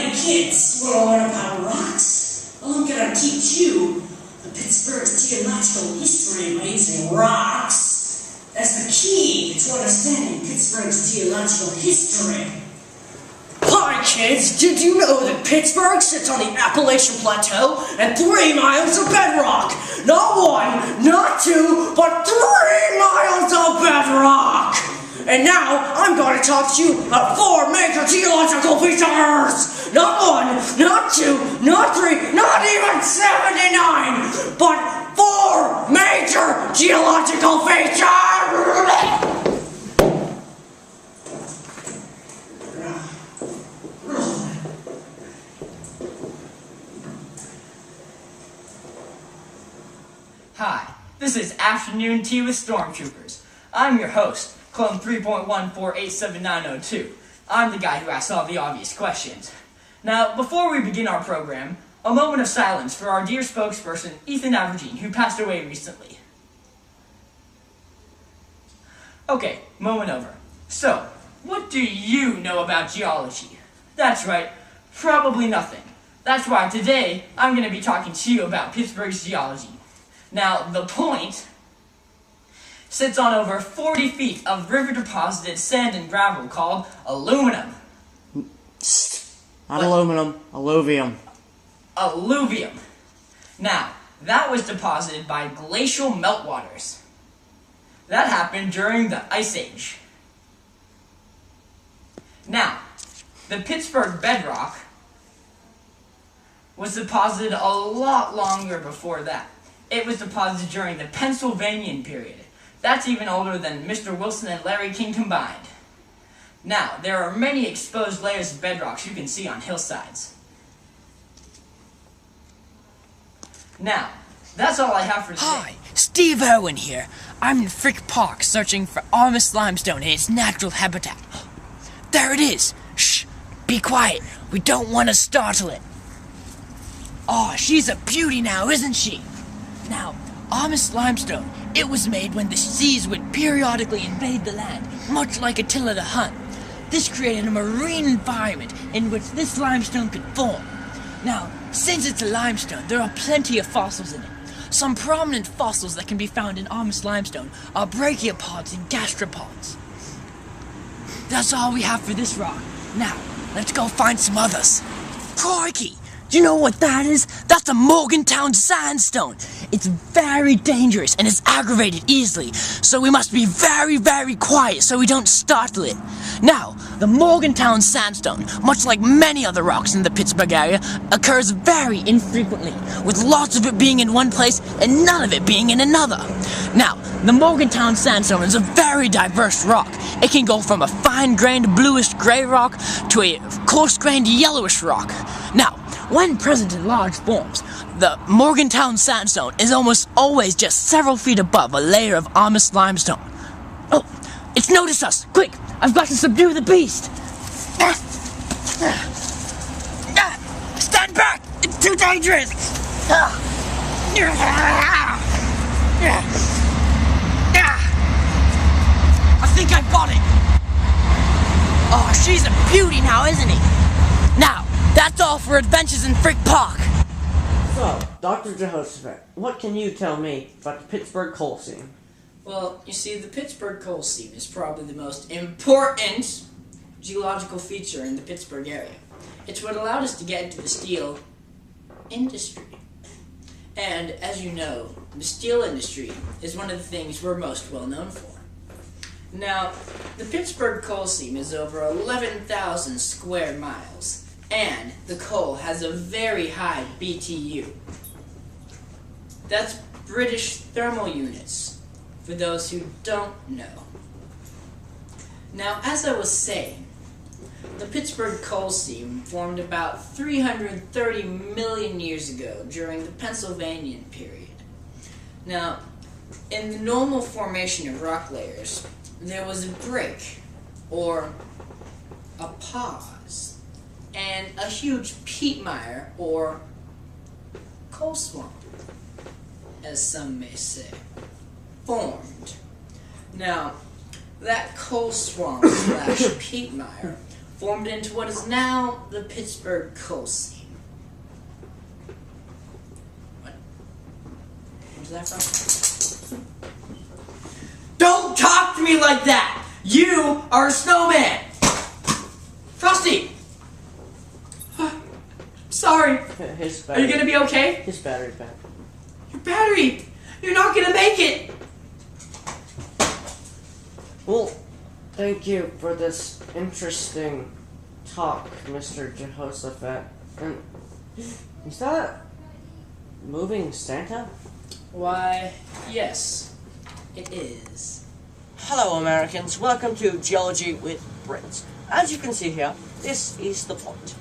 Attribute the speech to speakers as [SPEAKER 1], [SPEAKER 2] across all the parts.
[SPEAKER 1] Hey kids, you want to learn about rocks? Well, I'm going to teach you the Pittsburgh's geological history by using rocks as the key to understanding Pittsburgh's geological history. Hi kids, did you know that Pittsburgh sits on the Appalachian Plateau and 3 miles of bedrock? Not 1, not 2, but 3 miles of bedrock! And now, I'm going to talk to you about 4 major geological features! Not 1, not 2, not 3, not even 79! But 4 major geological features!
[SPEAKER 2] Hi, this is Afternoon Tea with Stormtroopers. I'm your host, Clone 3.14879002. I'm the guy who asks all the obvious questions. Now, before we begin our program, a moment of silence for our dear spokesperson, Ethan Avergine, who passed away recently. Okay, moment over. So, what do you know about geology? That's right, probably nothing. That's why today, I'm going to be talking to you about Pittsburgh's geology. Now, the point sits on over 40 feet of river-deposited sand and gravel called aluminum.
[SPEAKER 3] Not aluminum, alluvium.
[SPEAKER 2] Alluvium. Now, that was deposited by glacial meltwaters. That happened during the Ice Age. Now, the Pittsburgh bedrock was deposited a lot longer before that. It was deposited during the Pennsylvanian period. That's even older than Mr. Wilson and Larry King combined. Now, there are many exposed layers of bedrocks you can see on hillsides. Now, that's all I have for today.
[SPEAKER 4] Hi, Steve Irwin here. I'm in Frick Park searching for Armis limestone in its natural habitat. There it is. Shh, be quiet. We don't want to startle it. Aw, she's a beauty now, isn't she? Now, Armis limestone, it was made when the seas would periodically invade the land, much like Attila the Hun. This created a marine environment in which this limestone could form. Now, since it's a limestone, there are plenty of fossils in it. Some prominent fossils that can be found in Armis limestone are brachiopods and gastropods. That's all we have for this rock. Now, let's go find some others. Crikey! Do you know what that is? That's a Morgantown sandstone. It's very dangerous and is aggravated easily, so we must be very, very quiet so we don't startle it. Now, the Morgantown sandstone, much like many other rocks in the Pittsburgh area, occurs very infrequently, with lots of it being in one place and none of it being in another. Now, the Morgantown sandstone is a very diverse rock. It can go from a fine-grained bluish-gray rock to a coarse-grained yellowish rock. Now, when present in large forms, the Morgantown sandstone is almost always just several feet above a layer of Armis limestone. Oh, it's noticed us! Quick! I've got to subdue the beast! Stand back! It's too dangerous! I think I've got it! Oh, she's a beauty now, isn't he? Now, that's all for Adventures in Frick Park!
[SPEAKER 3] So, Dr. Jehoshaphat, what can you tell me about the Pittsburgh coal seam?
[SPEAKER 2] Well, you see, the Pittsburgh coal seam is probably the most important geological feature in the Pittsburgh area. It's what allowed us to get into the steel industry. And, as you know, the steel industry is one of the things we're most well known for. Now, the Pittsburgh coal seam is over 11,000 square miles, and the coal has a very high BTU. That's British thermal units, for those who don't know. Now, as I was saying, the Pittsburgh coal seam formed about 330 million years ago during the Pennsylvanian period. Now, in the normal formation of rock layers, there was a break, or a pause, and a huge peat mire, or coal swamp, as some may say, formed. Now, that coal swamp slash peat mire formed into what is now the Pittsburgh coal seam. What? Where's that from? Don't talk to me like that! You are a snowman! Frosty! Sorry.
[SPEAKER 3] His
[SPEAKER 2] Are
[SPEAKER 3] battery.
[SPEAKER 2] you gonna be okay?
[SPEAKER 3] His battery's back.
[SPEAKER 2] Your battery! You're not gonna make it!
[SPEAKER 3] Well, thank you for this interesting talk, Mr. Jehoshaphat. And is that a moving Santa?
[SPEAKER 2] Why, yes, it is.
[SPEAKER 3] Hello, Americans. Welcome to Geology with Brits. As you can see here, this is the point.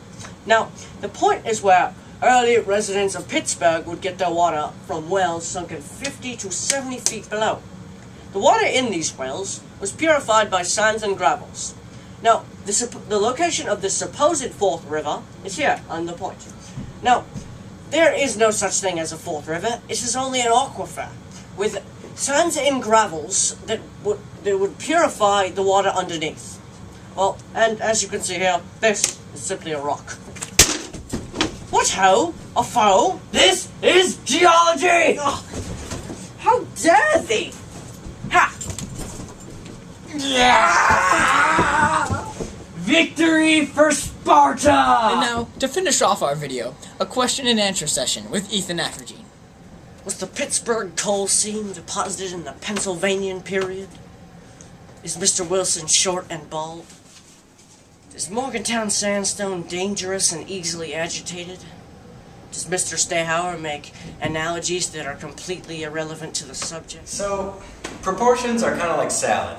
[SPEAKER 3] Now, the point is where early residents of Pittsburgh would get their water from wells sunken 50 to 70 feet below. The water in these wells was purified by sands and gravels. Now, the location of the supposed fourth river is here on the point. Now, there is no such thing as a fourth river. It is only an aquifer with sands and gravels that would purify the water underneath. Well, and as you can see here, this is simply a rock. What ho? A foe? This is geology! Oh, how dare thee! Ha!
[SPEAKER 2] Yeah! Victory for Sparta!
[SPEAKER 4] And now, to finish off our video, a question and answer session with Ethan Aftergene.
[SPEAKER 3] Was the Pittsburgh coal seam deposited in the Pennsylvanian period? Is Mr. Wilson short and bald? Is Morgantown sandstone dangerous and easily agitated? Does Mr. Stehauer make analogies that are completely irrelevant to the subject?
[SPEAKER 5] So, proportions are kind of like salad.